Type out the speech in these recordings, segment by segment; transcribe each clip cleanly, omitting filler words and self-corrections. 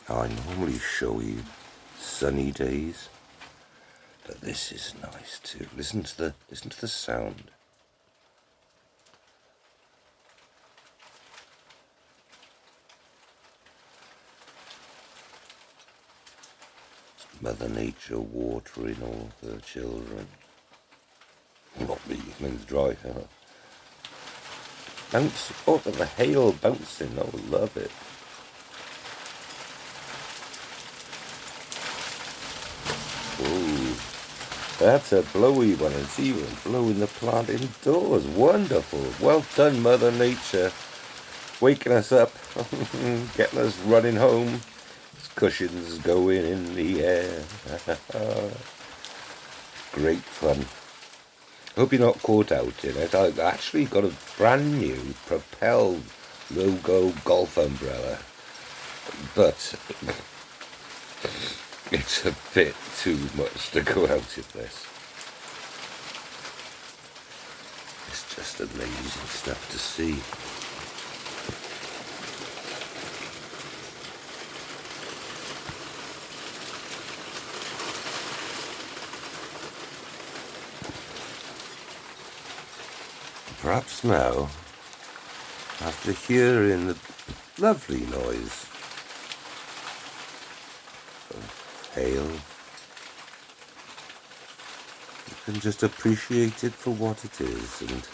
I normally show you sunny days, but this is nice too. Listen to the sound. It's Mother Nature watering all her children. Not me, mine's dry. Huh? Bounce, oh, the hail bouncing, I love it. Ooh, that's a blowy one. It's even blowing the plant indoors. Wonderful. Well done, Mother Nature. Waking us up, getting us running home. Cushions going in the air. Great fun. Hope you're not caught out in it. I've actually got a brand new Propel logo golf umbrella, but it's a bit too much to go out in this. It's just amazing stuff to see. Perhaps now, after hearing the lovely noise of hail, you can just appreciate it for what it is, and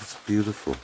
it's beautiful.